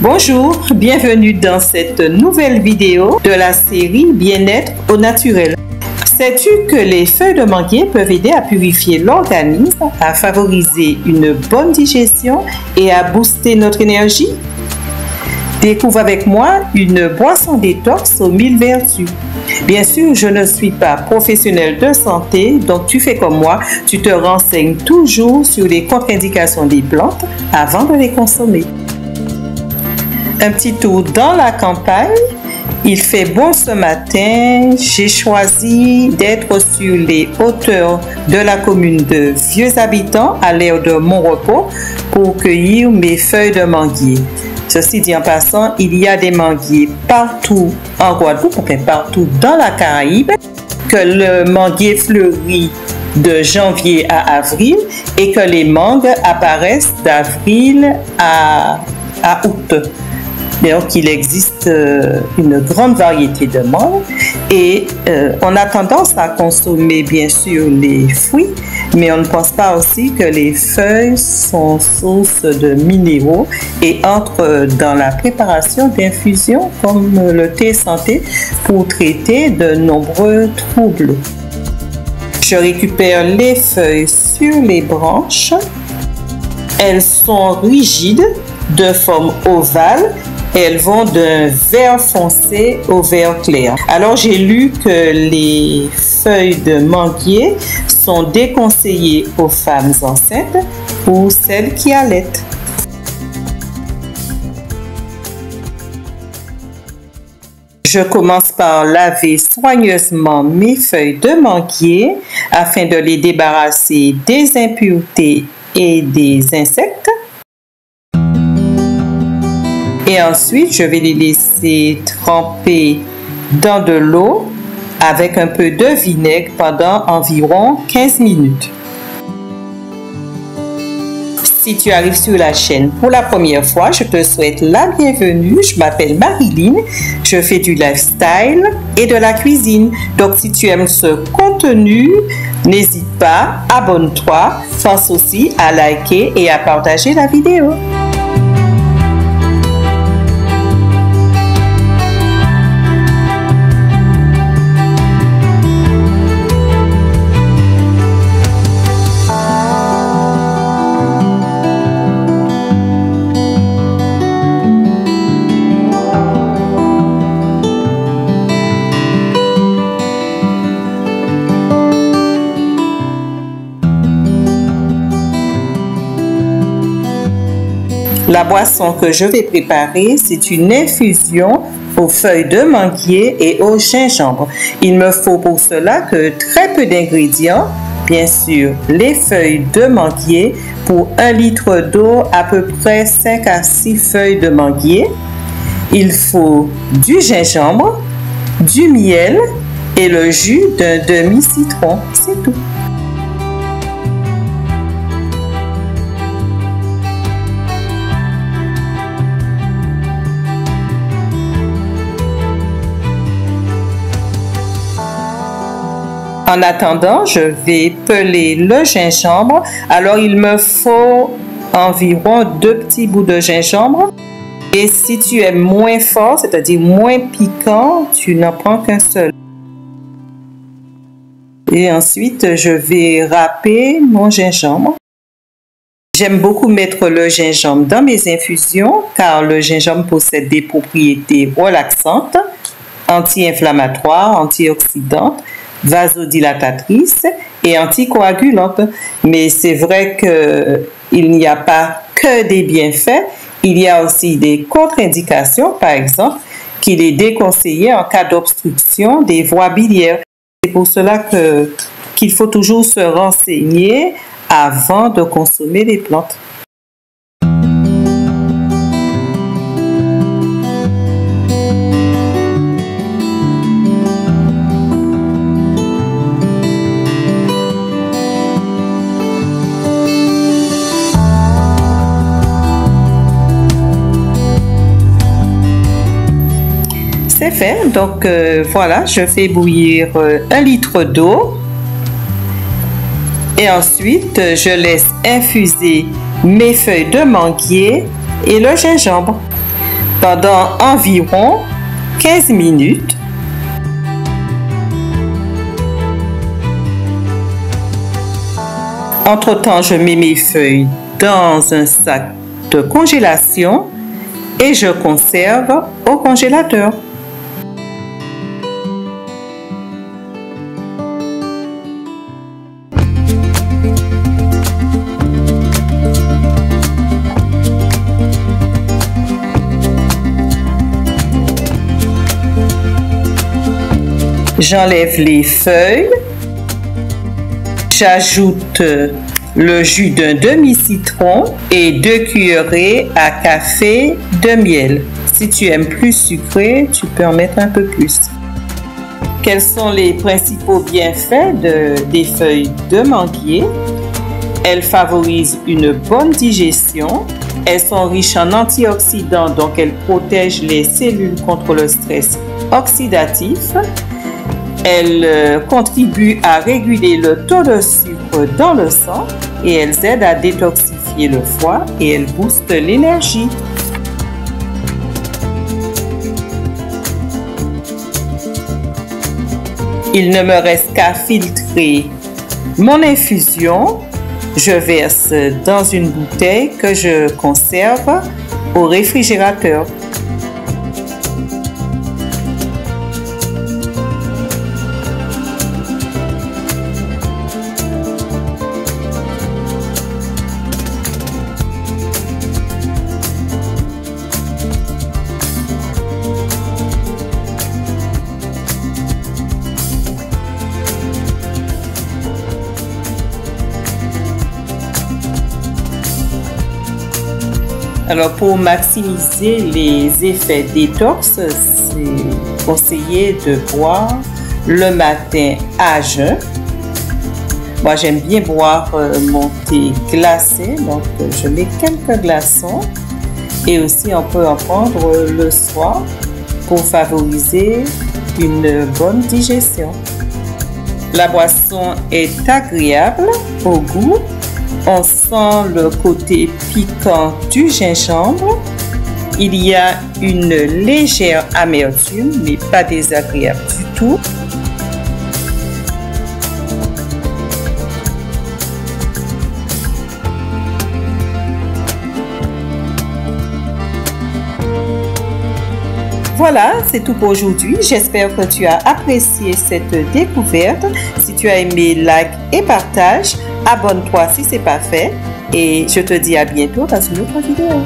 Bonjour, bienvenue dans cette nouvelle vidéo de la série Bien-être au naturel. Sais-tu que les feuilles de manguier peuvent aider à purifier l'organisme, à favoriser une bonne digestion et à booster notre énergie? Découvre avec moi une boisson détox aux 1000 vertus. Bien sûr, je ne suis pas professionnelle de santé, donc tu fais comme moi, tu te renseignes toujours sur les contre-indications des plantes avant de les consommer. Un petit tour dans la campagne. Il fait bon ce matin. J'ai choisi d'être sur les hauteurs de la commune de Vieux-Habitants à l'heure de mon repos pour cueillir mes feuilles de manguier. Ceci dit en passant, il y a des manguiers partout en Guadeloupe, enfin partout dans la Caraïbe, que le manguier fleurit de janvier à avril et que les mangues apparaissent d'avril à août. Donc, il existe une grande variété de mangues et on a tendance à consommer bien sûr les fruits, mais on ne pense pas aussi que les feuilles sont source de minéraux et entrent dans la préparation d'infusions comme le thé santé pour traiter de nombreux troubles. Je récupère les feuilles sur les branches. Elles sont rigides, de forme ovale. Et elles vont d'un vert foncé au vert clair. Alors, j'ai lu que les feuilles de manguier sont déconseillées aux femmes enceintes ou celles qui allaitent. Je commence par laver soigneusement mes feuilles de manguier afin de les débarrasser des impuretés et des insectes. Et ensuite, je vais les laisser tremper dans de l'eau avec un peu de vinaigre pendant environ 15 minutes. Si tu arrives sur la chaîne pour la première fois, je te souhaite la bienvenue. Je m'appelle Marilyn, je fais du lifestyle et de la cuisine. Donc, si tu aimes ce contenu, n'hésite pas, abonne-toi. Pense aussi à liker et à partager la vidéo. La boisson que je vais préparer, c'est une infusion aux feuilles de manguier et au gingembre. Il me faut pour cela que très peu d'ingrédients. Bien sûr, les feuilles de manguier pour 1 litre d'eau, à peu près 5 à 6 feuilles de manguier. Il faut du gingembre, du miel et le jus d'un demi-citron. C'est tout. En attendant, je vais peler le gingembre. Alors, il me faut environ 2 petits bouts de gingembre. Et si tu aimes moins fort, c'est-à-dire moins piquant, tu n'en prends qu'un seul. Et ensuite, je vais râper mon gingembre. J'aime beaucoup mettre le gingembre dans mes infusions car le gingembre possède des propriétés relaxantes, anti-inflammatoires, antioxydantes, vasodilatatrice et anticoagulante. Mais c'est vrai qu'il n'y a pas que des bienfaits, il y a aussi des contre-indications, par exemple, qu'il est déconseillé en cas d'obstruction des voies biliaires. C'est pour cela qu'il faut toujours se renseigner avant de consommer les plantes. C'est fait, donc voilà, je fais bouillir 1 litre d'eau et ensuite je laisse infuser mes feuilles de manguier et le gingembre. pendant environ 15 minutes. Entre-temps, je mets mes feuilles dans un sac de congélation et je conserve au congélateur. J'enlève les feuilles. J'ajoute le jus d'un demi-citron et 2 cuillerées à café de miel. Si tu aimes plus sucré, tu peux en mettre un peu plus. Quels sont les principaux bienfaits des feuilles de manguier? Elles favorisent une bonne digestion. Elles sont riches en antioxydants, donc elles protègent les cellules contre le stress oxydatif. Elles contribuent à réguler le taux de sucre dans le sang et elles aident à détoxifier le foie et elles boostent l'énergie. Il ne me reste qu'à filtrer mon infusion. Je verse dans une bouteille que je conserve au réfrigérateur. Alors, pour maximiser les effets détox, c'est conseillé de boire le matin à jeun. Moi, j'aime bien boire mon thé glacé, donc je mets quelques glaçons. Et aussi, on peut en prendre le soir pour favoriser une bonne digestion. La boisson est agréable au goût. On sent le côté piquant du gingembre. Il y a une légère amertume, mais pas désagréable du tout. Voilà, c'est tout pour aujourd'hui. J'espère que tu as apprécié cette découverte. Si tu as aimé, like et partage. Abonne-toi si ce n'est pas fait. Et je te dis à bientôt dans une autre vidéo.